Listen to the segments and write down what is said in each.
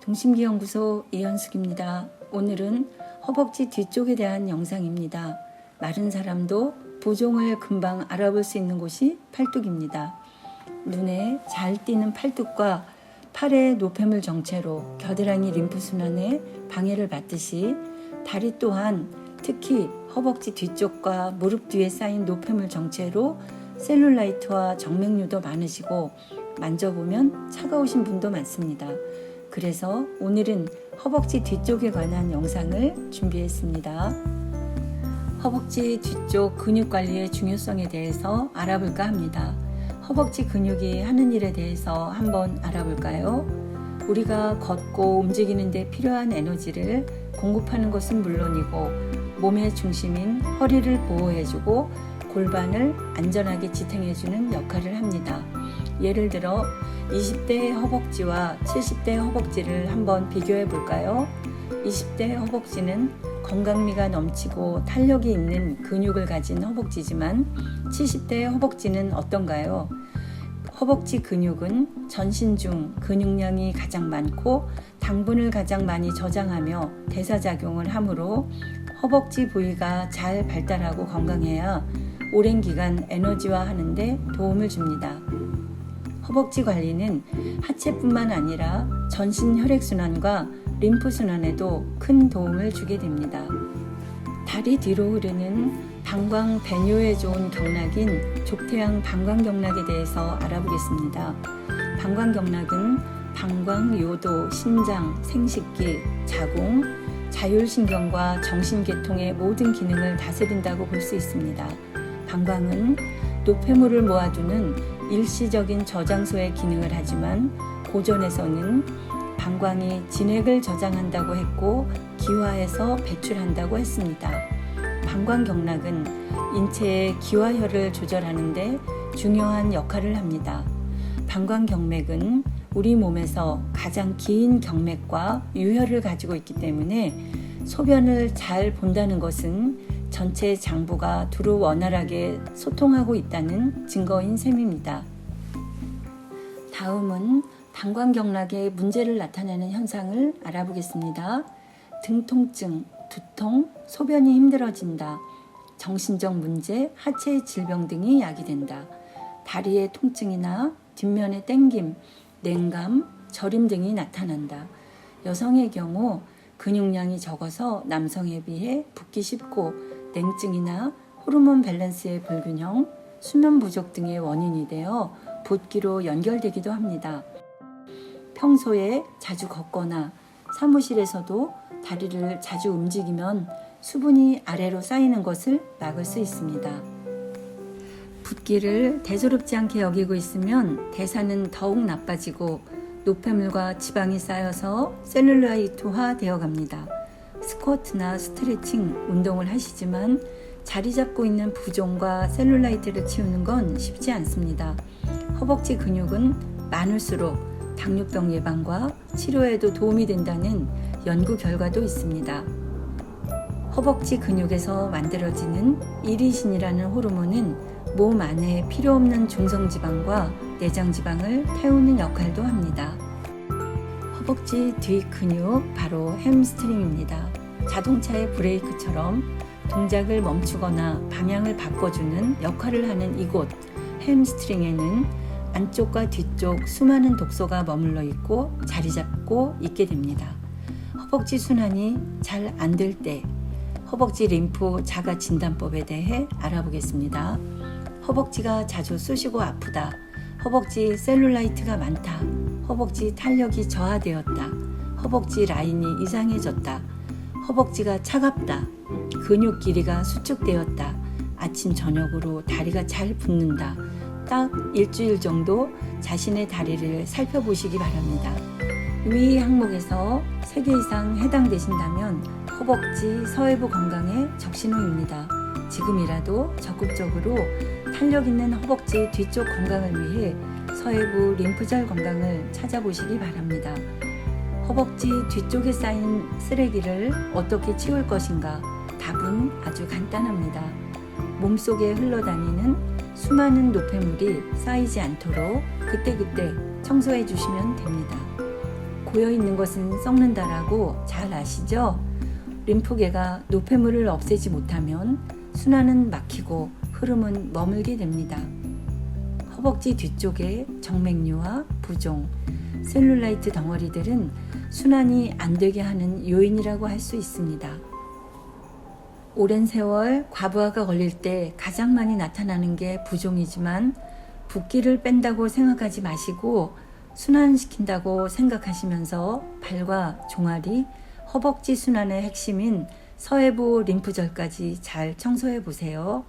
동심기연구소 이현숙입니다. 오늘은 허벅지 뒤쪽에 대한 영상입니다. 마른 사람도 부종을 금방 알아볼 수 있는 곳이 팔뚝입니다. 눈에 잘 띄는 팔뚝과 팔의 노폐물 정체로 겨드랑이 림프순환에 방해를 받듯이 다리 또한 특히 허벅지 뒤쪽과 무릎 뒤에 쌓인 노폐물 정체로 셀룰라이트와 정맥류도 많으시고 만져보면 차가우신 분도 많습니다. 그래서 오늘은 허벅지 뒤쪽에 관한 영상을 준비했습니다. 허벅지 뒤쪽 근육 관리의 중요성에 대해서 알아볼까 합니다. 허벅지 근육이 하는 일에 대해서 한번 알아볼까요? 우리가 걷고 움직이는 데 필요한 에너지를 공급하는 것은 물론이고 몸의 중심인 허리를 보호해주고 골반을 안전하게 지탱해주는 역할을 합니다. 예를 들어 20대 허벅지와 70대 허벅지를 한번 비교해 볼까요? 20대 허벅지는 건강미가 넘치고 탄력이 있는 근육을 가진 허벅지지만 70대 허벅지는 어떤가요? 허벅지 근육은 전신 중 근육량이 가장 많고 당분을 가장 많이 저장하며 대사작용을 하므로 허벅지 부위가 잘 발달하고 건강해야 오랜 기간 에너지화하는 데 도움을 줍니다. 허벅지 관리는 하체뿐만 아니라 전신 혈액순환과 림프순환에도 큰 도움을 주게 됩니다. 다리 뒤로 흐르는 방광 배뇨에 좋은 경락인 족태양 방광경락에 대해서 알아보겠습니다. 방광경락은 방광, 요도, 신장, 생식기, 자궁, 자율신경과 정신계통의 모든 기능을 다스린다고 볼 수 있습니다. 방광은 노폐물을 모아두는 일시적인 저장소의 기능을 하지만 고전에서는 방광이 진액을 저장한다고 했고 기화해서 배출한다고 했습니다. 방광경락은 인체의 기화혈을 조절하는 데 중요한 역할을 합니다. 방광경맥은 우리 몸에서 가장 긴 경맥과 유혈을 가지고 있기 때문에 소변을 잘 본다는 것은 전체 장부가 두루 원활하게 소통하고 있다는 증거인 셈입니다. 다음은 방광경락에 문제를 나타내는 현상을 알아보겠습니다. 등 통증, 두통, 소변이 힘들어진다, 정신적 문제, 하체 질병 등이 야기된다, 다리의 통증이나 뒷면의 땡김, 냉감, 저림 등이 나타난다. 여성의 경우 근육량이 적어서 남성에 비해 붓기 쉽고 냉증이나 호르몬 밸런스의 불균형, 수면 부족 등의 원인이 되어 붓기로 연결되기도 합니다. 평소에 자주 걷거나 사무실에서도 다리를 자주 움직이면 수분이 아래로 쌓이는 것을 막을 수 있습니다. 붓기를 대수롭지 않게 여기고 있으면 대사는 더욱 나빠지고 노폐물과 지방이 쌓여서 셀룰라이트화 되어 갑니다. 스쿼트나 스트레칭 운동을 하시지만 자리 잡고 있는 부종과 셀룰라이트를 치우는 건 쉽지 않습니다. 허벅지 근육은 많을수록 당뇨병 예방과 치료에도 도움이 된다는 연구 결과도 있습니다. 허벅지 근육에서 만들어지는 이리신이라는 호르몬은 몸 안에 필요 없는 중성지방과 내장지방을 태우는 역할도 합니다. 허벅지 뒤 근육 바로 햄스트링입니다. 자동차의 브레이크처럼 동작을 멈추거나 방향을 바꿔주는 역할을 하는 이곳 햄스트링에는 안쪽과 뒤쪽 수많은 독소가 머물러 있고 자리 잡고 있게 됩니다. 허벅지 순환이 잘 안 될 때 허벅지 림프 자가 진단법에 대해 알아보겠습니다. 허벅지가 자주 쑤시고 아프다, 허벅지 셀룰라이트가 많다, 허벅지 탄력이 저하되었다, 허벅지 라인이 이상해졌다, 허벅지가 차갑다, 근육 길이가 수축되었다, 아침 저녁으로 다리가 잘 붓는다. 딱 일주일 정도 자신의 다리를 살펴보시기 바랍니다. 위 항목에서 3개 이상 해당되신다면 허벅지 서해부 건강의 적신호입니다. 지금이라도 적극적으로 탄력 있는 허벅지 뒤쪽 건강을 위해 서해부 림프절 건강을 찾아보시기 바랍니다. 허벅지 뒤쪽에 쌓인 쓰레기를 어떻게 치울 것인가? 답은 아주 간단합니다. 몸속에 흘러다니는 수많은 노폐물이 쌓이지 않도록 그때그때 청소해 주시면 됩니다. 고여 있는 것은 썩는다라고 잘 아시죠? 림프계가 노폐물을 없애지 못하면 순환은 막히고 흐름은 머물게 됩니다. 허벅지 뒤쪽에 정맥류와 부종, 셀룰라이트 덩어리들은 순환이 안 되게 하는 요인이라고 할 수 있습니다. 오랜 세월 과부하가 걸릴 때 가장 많이 나타나는 게 부종이지만 붓기를 뺀다고 생각하지 마시고 순환시킨다고 생각하시면서 발과 종아리, 허벅지 순환의 핵심인 서해부 림프절까지 잘 청소해 보세요.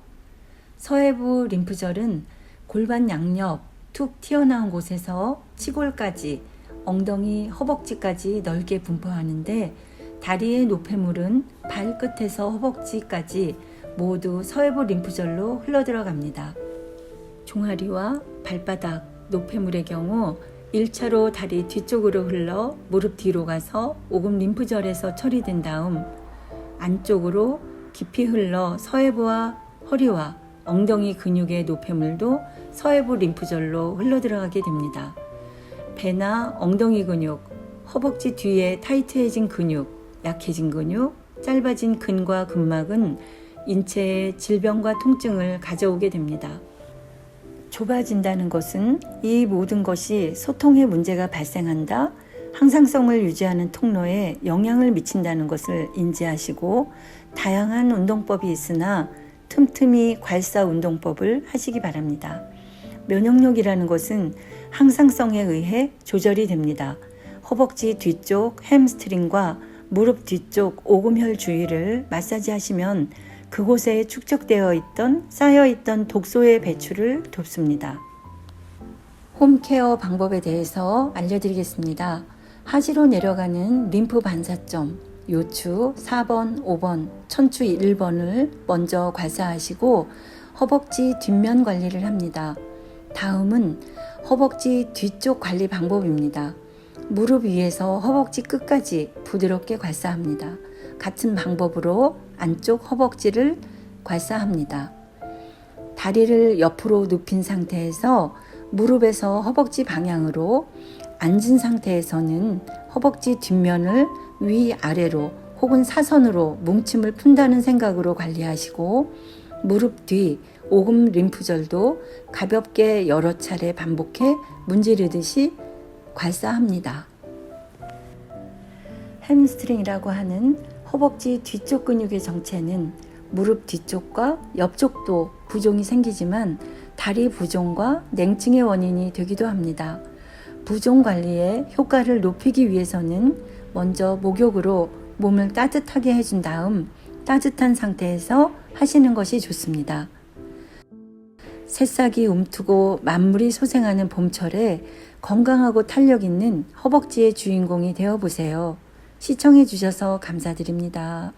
서해부 림프절은 골반 양옆 툭 튀어나온 곳에서 치골까지 엉덩이, 허벅지까지 넓게 분포하는데 다리의 노폐물은 발끝에서 허벅지까지 모두 서해부 림프절로 흘러들어갑니다. 종아리와 발바닥 노폐물의 경우 1차로 다리 뒤쪽으로 흘러 무릎 뒤로 가서 오금 림프절에서 처리된 다음 안쪽으로 깊이 흘러 서해부와 허리와 엉덩이 근육의 노폐물도 서해부 림프절로 흘러들어가게 됩니다. 배나 엉덩이 근육, 허벅지 뒤에 타이트해진 근육, 약해진 근육, 짧아진 근과 근막은 인체에 질병과 통증을 가져오게 됩니다. 좁아진다는 것은 이 모든 것이 소통에 문제가 발생한다, 항상성을 유지하는 통로에 영향을 미친다는 것을 인지하시고 다양한 운동법이 있으나 틈틈이 괄사 운동법을 하시기 바랍니다. 면역력이라는 것은 항상성에 의해 조절이 됩니다. 허벅지 뒤쪽 햄스트링과 무릎 뒤쪽 오금혈 주위를 마사지 하시면 그곳에 축적되어 있던 쌓여있던 독소의 배출을 돕습니다. 홈케어 방법에 대해서 알려드리겠습니다. 하지로 내려가는 림프 반사점, 요추 4번, 5번, 천추 1번을 먼저 괄사하시고 허벅지 뒷면 관리를 합니다. 다음은 허벅지 뒤쪽 관리 방법입니다. 무릎 위에서 허벅지 끝까지 부드럽게 괄사합니다. 같은 방법으로 안쪽 허벅지를 괄사합니다. 다리를 옆으로 눕힌 상태에서 무릎에서 허벅지 방향으로 앉은 상태에서는 허벅지 뒷면을 위아래로 혹은 사선으로 뭉침을 푼다는 생각으로 관리하시고 무릎 뒤 오금 림프절도 가볍게 여러 차례 반복해 문지르듯이 괄사합니다. 햄스트링이라고 하는 허벅지 뒤쪽 근육의 정체는 무릎 뒤쪽과 옆쪽도 부종이 생기지만 다리 부종과 냉증의 원인이 되기도 합니다. 부종 관리의 효과를 높이기 위해서는 먼저 목욕으로 몸을 따뜻하게 해준 다음 따뜻한 상태에서 하시는 것이 좋습니다. 새싹이 움트고 만물이 소생하는 봄철에 건강하고 탄력 있는 허벅지의 주인공이 되어보세요. 시청해 주셔서 감사드립니다.